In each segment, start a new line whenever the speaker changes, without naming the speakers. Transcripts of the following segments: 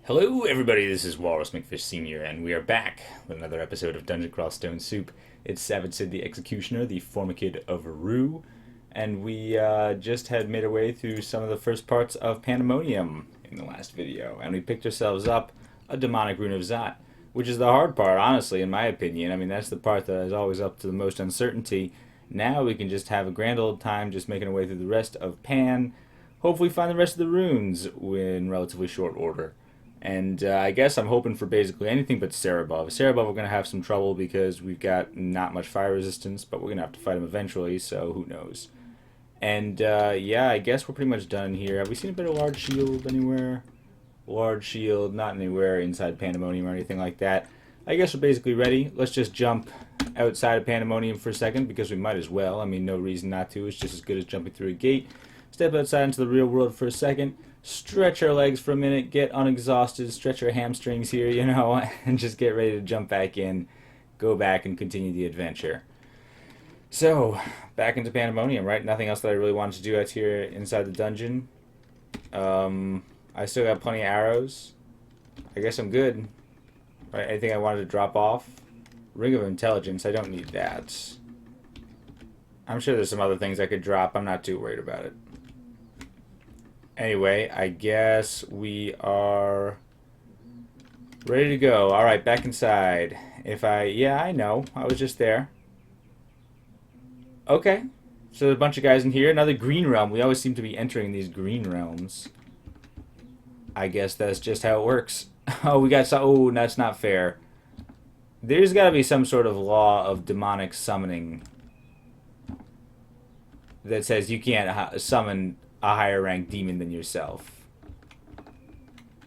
Hello, everybody. This is Walrus McFish Sr., and we are back with another episode of Dungeon Crawl Stone Soup. It's Savage Sid the Executioner, the Formicid of Rue, and we just had made our way through some of the first parts of Pandemonium in the last video, and we picked ourselves up a demonic rune of Zot, which is the hard part, honestly, in my opinion. I mean, that's the part that is always up to the most uncertainty. Now we can just have a grand old time just making our way through the rest of Pan, hopefully find the rest of the runes in relatively short order. And I guess I'm hoping for basically anything but Cerebov. Cerebov we're going to have some trouble because we've got not much fire resistance, but we're going to have to fight him eventually, so who knows. And yeah, I guess we're pretty much done here. Have we seen a bit of large shield anywhere? Large shield, not anywhere inside Pandemonium or anything like that. I guess we're basically ready. Let's just jump outside of Pandemonium for a second because we might as well. I mean, no reason not to. It's just as good as jumping through a gate. Step outside into the real world for a second. Stretch our legs for a minute, get unexhausted, stretch our hamstrings here, you know, and just get ready to jump back in, go back and continue the adventure. So, back into Pandemonium, right? Nothing else that I really wanted to do out here inside the dungeon. I still got plenty of arrows. I guess I'm good. Right, anything I wanted to drop off? Ring of Intelligence, I don't need that. I'm sure there's some other things I could drop. I'm not too worried about it. Anyway, I guess we are ready to go. Alright, back inside. Yeah, I know. I was just there. Okay. So there's a bunch of guys in here. Another green realm. We always seem to be entering these green realms. I guess that's just how it works. Oh, we got some. Oh, that's not fair. There's got to be some sort of law of demonic summoning that says you can't summon a higher ranked demon than yourself.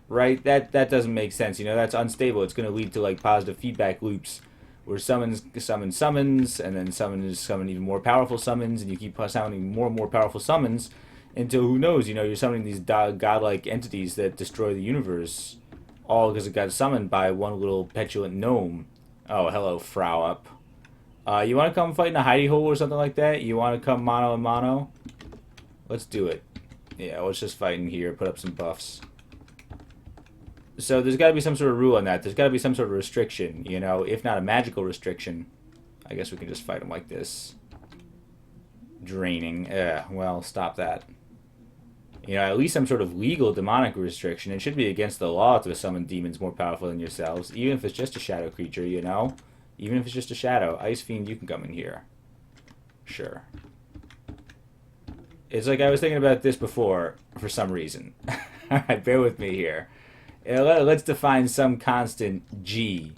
Right? That doesn't make sense. You know, that's unstable. It's going to lead to like positive feedback loops where summons, and then summon even more powerful summons, and you keep summoning more and more powerful summons until who knows, you know, you're summoning these godlike entities that destroy the universe, all because it got summoned by one little petulant gnome. Oh, hello, Frau up. You want to come fight in a hidey hole or something like that? You want to come mano a mano? Let's do it. Yeah, let's just fight in here, put up some buffs. So there's got to be some sort of rule on that. There's got to be some sort of restriction, you know, if not a magical restriction. I guess we can just fight them like this. Draining. Well, stop that. You know, at least some sort of legal demonic restriction. It should be against the law to summon demons more powerful than yourselves, even if it's just a shadow creature, you know? Even if it's just a shadow. Ice Fiend, you can come in here. Sure. It's like I was thinking about this before for some reason. Alright, bear with me here. Let's define some constant G,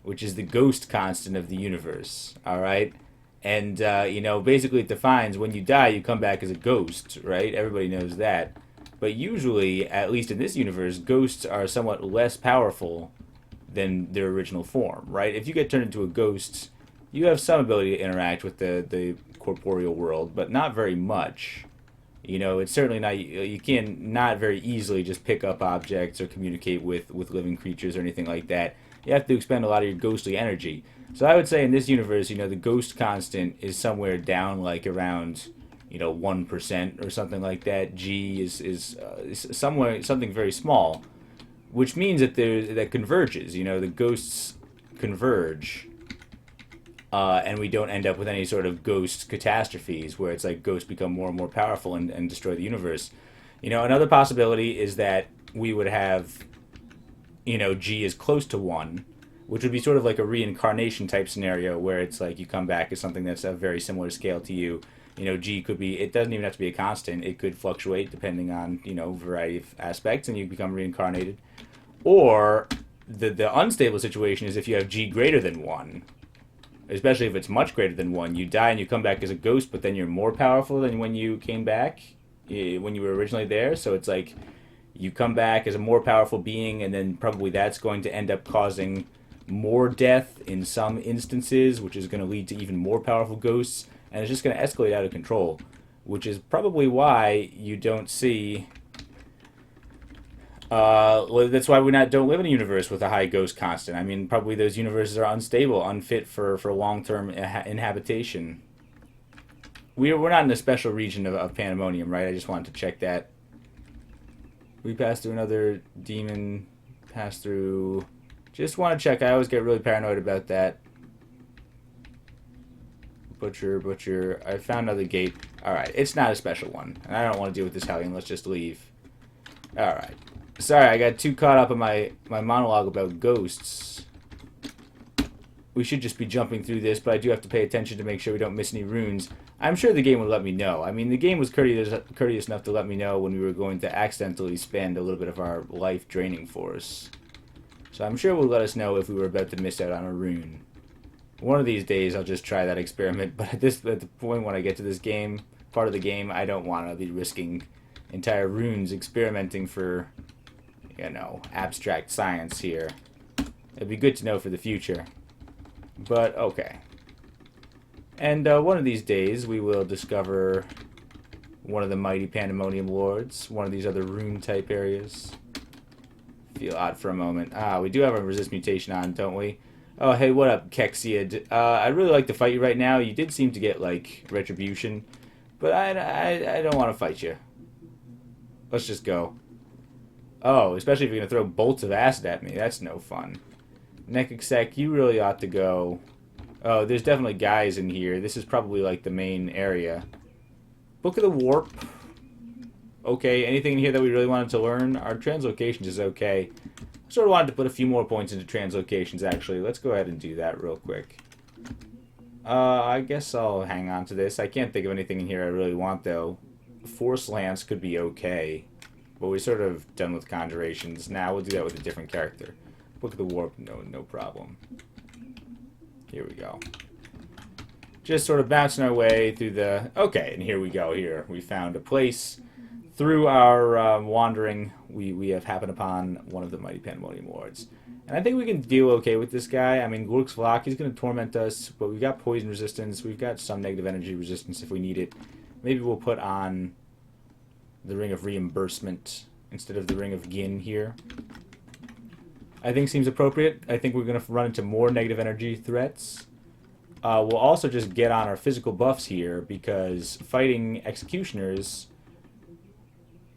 which is the ghost constant of the universe. Alright? And, you know, basically it defines when you die, you come back as a ghost, right? Everybody knows that. But usually, at least in this universe, ghosts are somewhat less powerful than their original form, right? If you get turned into a ghost, you have some ability to interact with the corporeal world, but not very much. You know, it's certainly not, you can not very easily just pick up objects or communicate with living creatures or anything like that. You have to expend a lot of your ghostly energy. So I would say in this universe, you know, the ghost constant is somewhere down like around, you know, 1% or something like that. G is somewhere, something very small, which means that that converges, you know, the ghosts converge. And we don't end up with any sort of ghost catastrophes where it's like ghosts become more and more powerful and destroy the universe. You know, another possibility is that we would have, you know, G is close to 1, which would be sort of like a reincarnation type scenario where it's like you come back as something that's a very similar scale to you. You know, G could be, it doesn't even have to be a constant. It could fluctuate depending on, you know, a variety of aspects, and you become reincarnated. Or the unstable situation is if you have G greater than 1. Especially if it's much greater than 1, you die and you come back as a ghost, but then you're more powerful than when you came back, when you were originally there. So it's like you come back as a more powerful being, and then probably that's going to end up causing more death in some instances, which is going to lead to even more powerful ghosts, and it's just going to escalate out of control, which is probably why you don't see... that's why we don't live in a universe with a high ghost constant. I mean, probably those universes are unstable, unfit for long-term inhabitation. We're not in a special region of Pandemonium, right? I just wanted to check that. We passed through another demon Pass through. Just want to check. I always get really paranoid about that. Butcher, butcher. I found another gate. Alright, it's not a special one. And I don't want to deal with this Hellion. Let's just leave. Alright. Sorry, I got too caught up in my monologue about ghosts. We should just be jumping through this, but I do have to pay attention to make sure we don't miss any runes. I'm sure the game would let me know. I mean, the game was courteous enough to let me know when we were going to accidentally spend a little bit of our life draining for us. So I'm sure it will let us know if we were about to miss out on a rune. One of these days, I'll just try that experiment, but at the point when I get to this game, part of the game, I don't want to be risking entire runes experimenting for, you know, abstract science here. It'd be good to know for the future. But, okay. And one of these days, we will discover one of the mighty Pandemonium Lords, one of these other rune-type areas. Feel odd for a moment. Ah, we do have a resist mutation on, don't we? Oh, hey, what up, Kexia? I'd really like to fight you right now. You did seem to get, like, retribution. But I don't want to fight you. Let's just go. Oh, especially if you're going to throw bolts of acid at me. That's no fun. Nekexek, you really ought to go. Oh, there's definitely guys in here. This is probably, like, the main area. Book of the Warp. Okay, anything in here that we really wanted to learn? Our translocations is okay. I sort of wanted to put a few more points into translocations, actually. Let's go ahead and do that real quick. I guess I'll hang on to this. I can't think of anything in here I really want, though. Force Lance could be okay. But we're sort of done with conjurations. Now we'll do that with a different character. Book of the Warp, no problem. Here we go. Just sort of bouncing our way through the... Okay, and here we go. Here, we found a place. Through our wandering, we have happened upon one of the mighty Pandemonium Lords. And I think we can deal okay with this guy. I mean, Glurk's Vlak, he's going to torment us, but we've got poison resistance. We've got some negative energy resistance if we need it. Maybe we'll put on the Ring of Reimbursement instead of the Ring of Gin here. I think seems appropriate. I think we're going to run into more negative energy threats. We'll also just get on our physical buffs here because fighting Executioners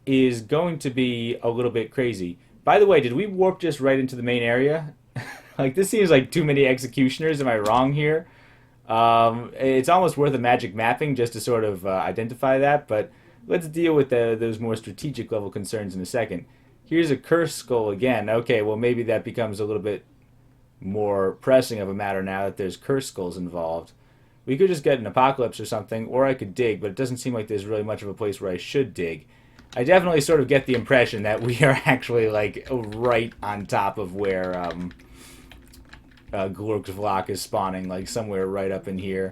is going to be a little bit crazy. By the way, did we warp just right into the main area? Like, this seems like too many Executioners. Am I wrong here? It's almost worth a magic mapping just to sort of identify that, but let's deal with those more strategic level concerns in a second. Here's a Curse Skull again. Okay, well, maybe that becomes a little bit more pressing of a matter now that there's Curse Skulls involved. We could just get an Apocalypse or something, or I could dig, but it doesn't seem like there's really much of a place where I should dig. I definitely sort of get the impression that we are actually, like, right on top of where Glurk's Vlak is spawning, like, somewhere right up in here,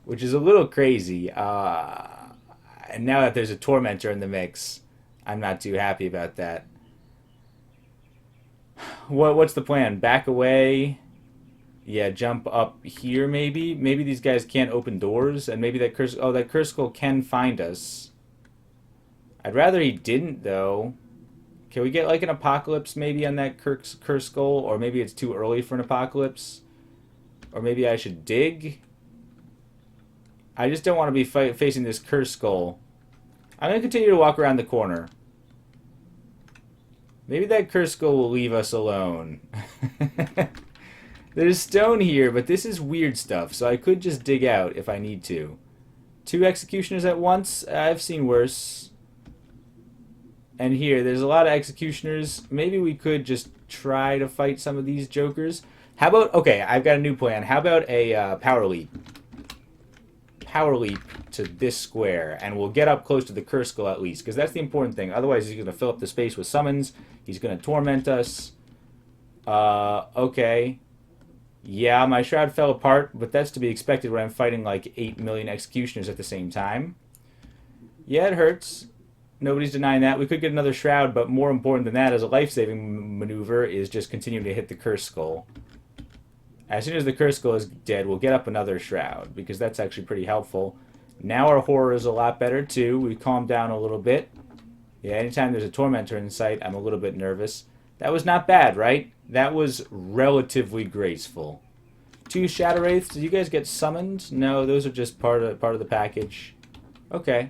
which is a little crazy. And now that there's a Tormentor in the mix, I'm not too happy about that. What's the plan? Back away? Yeah, jump up here, maybe? Maybe these guys can't open doors, and maybe that Curse... Oh, that Curse Skull can find us. I'd rather he didn't, though. Can we get, like, an Apocalypse, maybe, on that Curse Skull? Or maybe it's too early for an Apocalypse? Or maybe I should dig? I just don't want to be facing this Curse Skull. I'm going to continue to walk around the corner. Maybe that Curse Skull will leave us alone. There's stone here, but this is weird stuff, so I could just dig out if I need to. 2 Executioners at once? I've seen worse. And here, there's a lot of Executioners. Maybe we could just try to fight some of these jokers. How about... Okay, I've got a new plan. How about a Power Leap? Power Leap to this square, and we'll get up close to the Curse Skull at least, because that's the important thing. Otherwise, he's going to fill up the space with summons. He's going to torment us. Okay. Yeah, my Shroud fell apart, but that's to be expected when I'm fighting like 8 million Executioners at the same time. Yeah, it hurts. Nobody's denying that. We could get another Shroud, but more important than that as a life-saving maneuver is just continuing to hit the Curse Skull. As soon as the Curse Skull is dead, we'll get up another Shroud, because that's actually pretty helpful. Now our horror is a lot better, too. We calmed down a little bit. Yeah, anytime there's a Tormentor in sight, I'm a little bit nervous. That was not bad, right? That was relatively graceful. 2 Shadow Wraiths. Did you guys get summoned? No, those are just part of the package. Okay.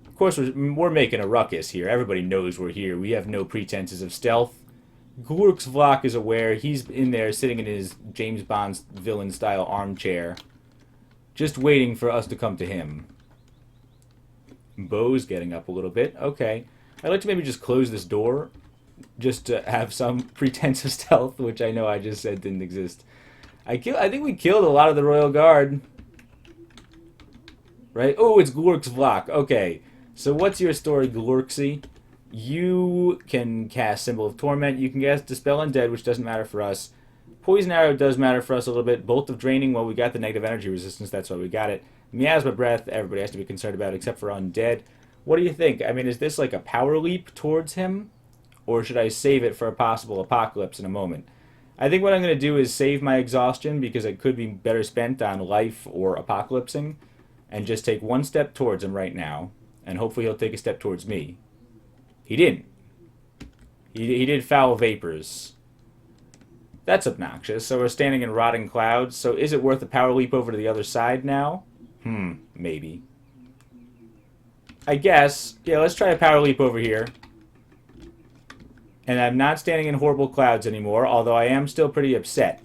Of course, we're making a ruckus here. Everybody knows we're here. We have no pretenses of stealth. Glurk's Vlok is aware. He's in there sitting in his James Bond villain-style armchair, just waiting for us to come to him. Bo's getting up a little bit. Okay. I'd like to maybe just close this door, just to have some pretense of stealth, which I know I just said didn't exist. I think we killed a lot of the Royal Guard. Right? Oh, it's Glurk's Vlok. Okay. So what's your story, Glurksy? You can cast Symbol of Torment. You can cast Dispel Undead, which doesn't matter for us. Poison Arrow does matter for us a little bit. Bolt of Draining, well, we got the negative energy resistance. That's why we got it. Miasma Breath, everybody has to be concerned about, except for Undead. What do you think? I mean, is this like a power leap towards him? Or should I save it for a possible apocalypse in a moment? I think what I'm going to do is save my exhaustion, because it could be better spent on life or apocalypsing, and just take one step towards him right now, and hopefully he'll take a step towards me. He didn't. He did Foul Vapors. That's obnoxious. So we're standing in Rotting Clouds. So is it worth a power leap over to the other side now? Maybe. I guess. Yeah, let's try a power leap over here. And I'm not standing in Horrible Clouds anymore, although I am still pretty upset.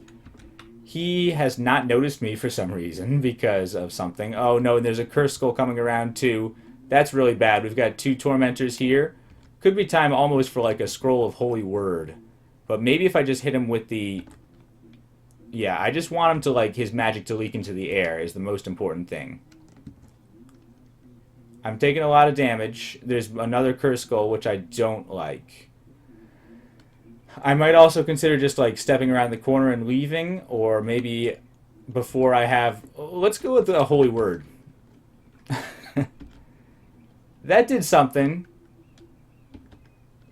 He has not noticed me for some reason because of something. Oh no, and there's a Curse Skull coming around too. That's really bad. We've got 2 Tormentors here. Could be time almost for like a Scroll of Holy Word. But maybe if I just hit him with the... Yeah, I just want him to, like, his magic to leak into the air is the most important thing. I'm taking a lot of damage. There's another Curse Skull, which I don't like. I might also consider just, like, stepping around the corner and leaving. Or maybe before I have... Let's go with the Holy Word. That did something.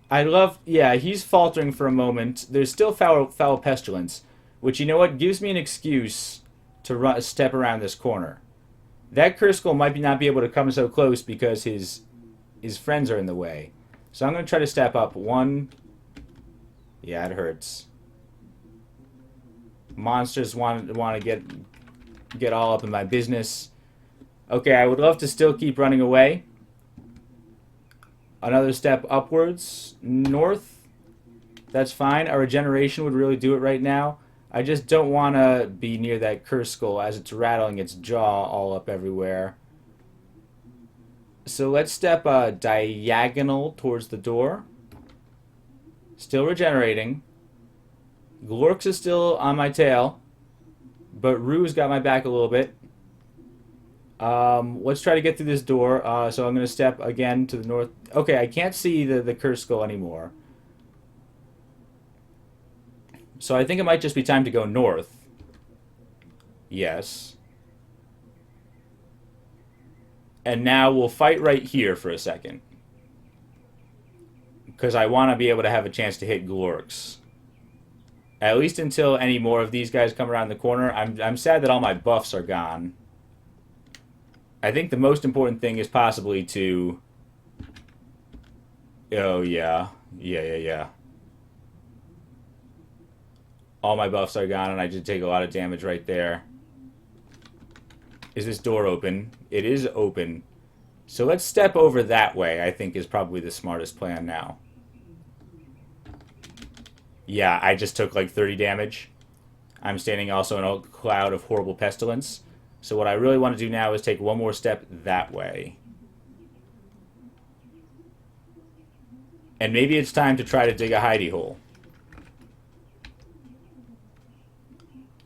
I love... Yeah, he's faltering for a moment. There's still foul Pestilence, which, you know what, gives me an excuse to step around this corner. That Curse Skull might not be able to come so close because his friends are in the way. So I'm going to try to step up. 1. Yeah, it hurts. Monsters want to get all up in my business. Okay, I would love to still keep running away. Another step upwards. North. That's fine. Our regeneration would really do it right now. I just don't want to be near that Curse Skull as it's rattling its jaw all up everywhere. So let's step diagonal towards the door. Still regenerating. Glorx is still on my tail. But Rue's got my back a little bit. Let's try to get through this door. So I'm going to step again to the north. Okay, I can't see the Curse Skull anymore. So I think it might just be time to go north. Yes. And now we'll fight right here for a second. Because I want to be able to have a chance to hit Glorx. At least until any more of these guys come around the corner. I'm sad that all my buffs are gone. I think the most important thing is possibly to... Oh, yeah. Yeah. All my buffs are gone, and I just take a lot of damage right there. Is this door open? It is open. So let's step over that way, I think is probably the smartest plan now. Yeah, I just took like 30 damage. I'm standing also in a cloud of horrible pestilence. So what I really want to do now is take one more step that way. And maybe it's time to try to dig a hidey hole.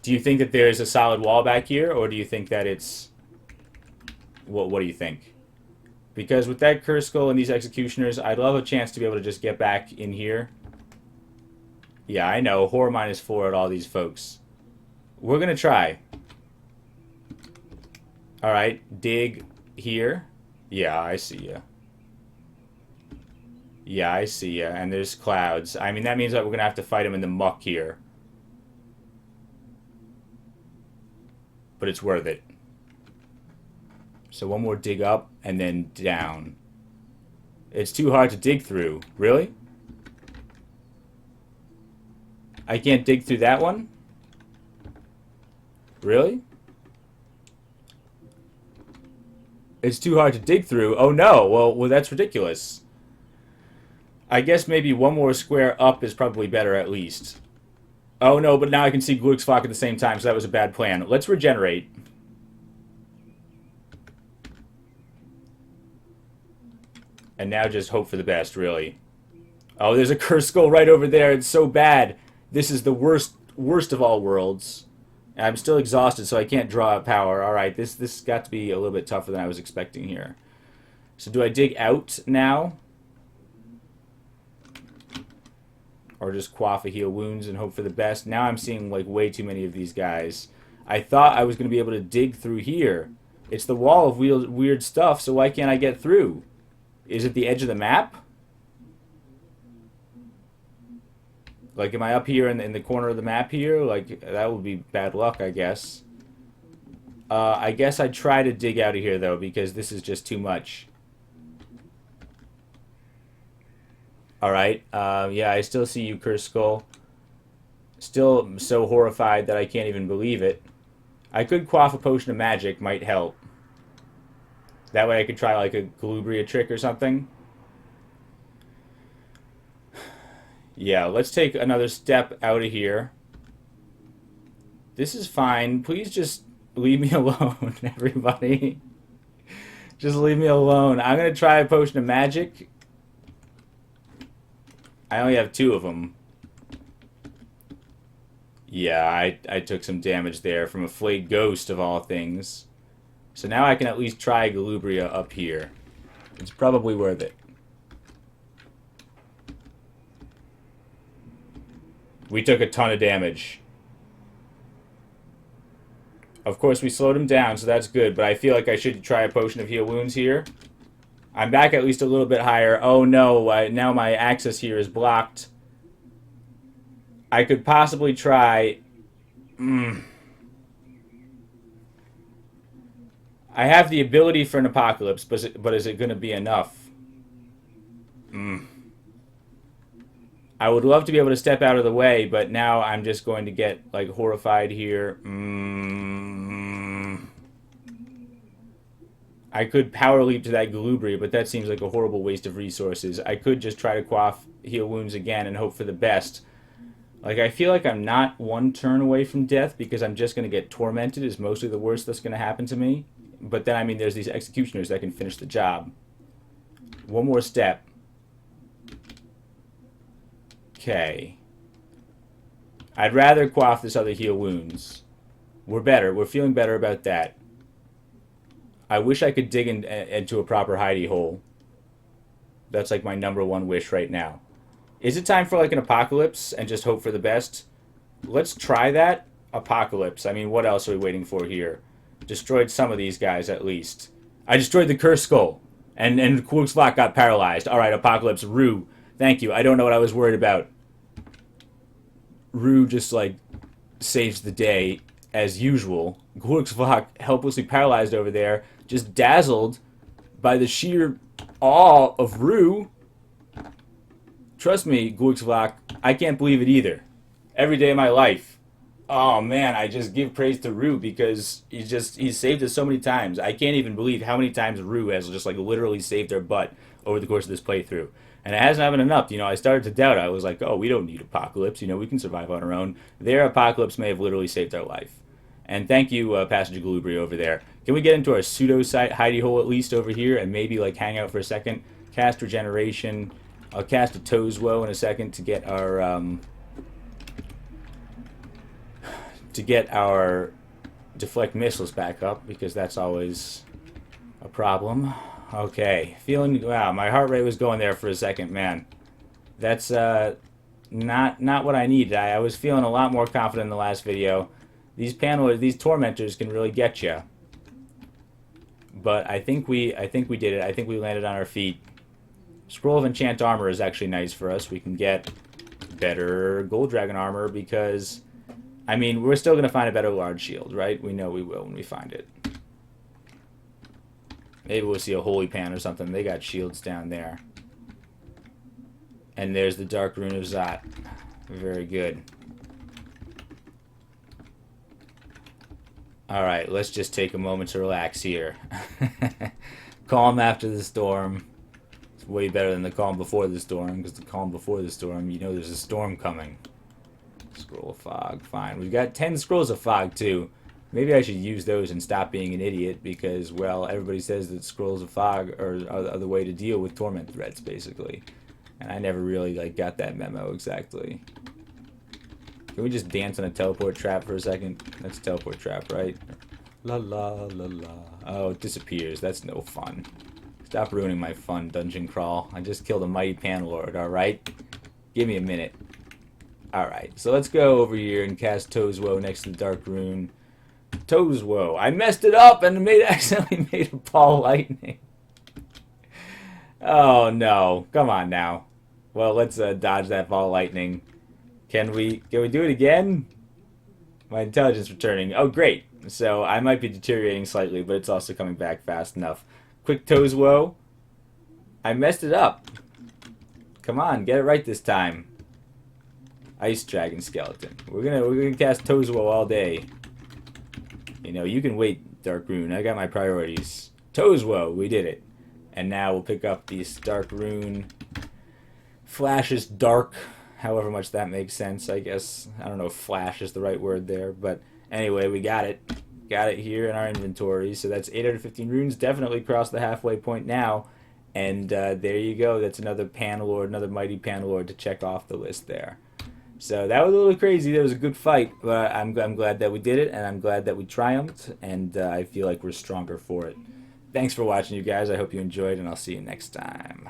Do you think that there's a solid wall back here, or do you think that it's... What do you think? Because with that Curse Skull and these Executioners, I'd love a chance to be able to just get back in here. Yeah, I know. Horror -4 at all these folks. We're going to try. Alright, dig here. Yeah, I see ya. Yeah, I see ya. And there's clouds. I mean, that means that we're going to have to fight them in the muck here. But it's worth it. So one more dig up, and then down. It's too hard to dig through. Really? I can't dig through that one? Really? It's too hard to dig through. Oh no, well that's ridiculous. I guess maybe one more square up is probably better at least. Oh no, but now I can see Glücksflock at the same time, so that was a bad plan. Let's regenerate. And now just hope for the best, really. Oh, there's a cursed skull right over there. It's so bad. This is the worst of all worlds. I'm still exhausted, so I can't draw out power. All right, this got to be a little bit tougher than I was expecting here. So do I dig out now? Or just quaff a heal wounds and hope for the best? Now I'm seeing like way too many of these guys. I thought I was going to be able to dig through here. It's the wall of weird stuff, so why can't I get through? Is it the edge of the map? Like, am I up here in the corner of the map here? Like, that would be bad luck, I guess. I guess I'd try to dig out of here, though, because this is just too much. Alright, yeah, I still see you, Cursed Skull. Still so horrified that I can't even believe it. I could quaff a potion of magic, might help. That way I could try, like, a Galubria trick or something. Yeah, let's take another step out of here. This is fine. Please just leave me alone, everybody. Just leave me alone. I'm going to try a potion of magic. I only have 2 of them. Yeah, I took some damage there from a flayed ghost of all things. So now I can at least try Galubria up here. It's probably worth it. We took a ton of damage. Of course, we slowed him down, so that's good, but I feel like I should try a potion of heal wounds here. I'm back at least a little bit higher. Oh no, now my access here is blocked. I could possibly try... I have the ability for an apocalypse, but is it going to be enough? I would love to be able to step out of the way, but now I'm just going to get, like, horrified here. I could power leap to that Galubria, but that seems like a horrible waste of resources. I could just try to quaff heal wounds again and hope for the best. Like, I feel like I'm not one turn away from death because I'm just going to get tormented is mostly the worst that's going to happen to me. But then, I mean, there's these executioners that can finish the job. One more step. Okay. I'd rather quaff this other heal wounds. We're better. We're feeling better about that. I wish I could dig into a proper hidey hole. That's like my #1 wish right now. Is it time for like an apocalypse and just hope for the best? Let's try that. Apocalypse. I mean, what else are we waiting for here? Destroyed some of these guys at least. I destroyed the Cursed Skull. And Glücksflock got paralyzed. Alright, Apocalypse. Rue. Thank you. I don't know what I was worried about. Rue just, like, saves the day, as usual. Glücksflock, helplessly paralyzed over there, just dazzled by the sheer awe of Rue. Trust me, Glücksflock, I can't believe it either. Every day of my life. Oh, man, I just give praise to Rue because he's saved us so many times. I can't even believe how many times Rue has just, like, literally saved our butt over the course of this playthrough. And it hasn't happened enough. You know, I started to doubt. I was like, oh, we don't need Apocalypse. You know, we can survive on our own. Their Apocalypse may have literally saved our life. And thank you, Passenger Galubria over there. Can we get into our pseudo-site hidey hole at least over here and maybe, like, hang out for a second? Cast Regeneration. I'll cast a Tozwo in a second to get our deflect missiles back up because that's always a problem. Okay, wow, my heart rate was going there for a second, man. That's not what I needed. I was feeling a lot more confident in the last video. These tormentors can really get you. But I think we did it. I think we landed on our feet. Scroll of Enchant Armor is actually nice for us. We can get better Gold Dragon Armor because, I mean, we're still going to find a better Large Shield, right? We know we will when we find it. Maybe we'll see a Holy Pan or something. They got shields down there. And there's the Dark Rune of Zot. Very good. Alright, let's just take a moment to relax here. Calm after the storm. It's way better than the calm before the storm, because the calm before the storm, you know there's a storm coming. Scroll of fog, fine. We've got 10 scrolls of fog, too. Maybe I should use those and stop being an idiot, because, well, everybody says that scrolls of fog are the way to deal with torment threats, basically. And I never really, like, got that memo exactly. Can we just dance on a teleport trap for a second? That's a teleport trap, right? La la la la. Oh, it disappears. That's no fun. Stop ruining my fun, dungeon crawl. I just killed a mighty panlord, alright? Give me a minute. Alright, so let's go over here and cast Tozwo next to the Dark Rune. Tozwo. I messed it up and accidentally made a ball lightning. Oh no. Come on now. Well, let's dodge that ball lightning. Can we do it again? My intelligence returning. Oh, great. So I might be deteriorating slightly, but it's also coming back fast enough. Quick Tozwo. I messed it up. Come on, get it right this time. Ice Dragon Skeleton. We're gonna cast Tozwo all day. You know, you can wait, Dark Rune. I got my priorities. Tozwo, we did it. And now we'll pick up this Dark Rune. Flashes dark. However much that makes sense, I guess. I don't know if flash is the right word there, but anyway, we got it. Got it here in our inventory. So that's 815 runes. Definitely crossed the halfway point now. And there you go. That's another Panlord, another mighty Panlord to check off the list there. So that was a little crazy. That was a good fight, but I'm glad that we did it, and I'm glad that we triumphed, and I feel like we're stronger for it. Thanks for watching, you guys. I hope you enjoyed, and I'll see you next time.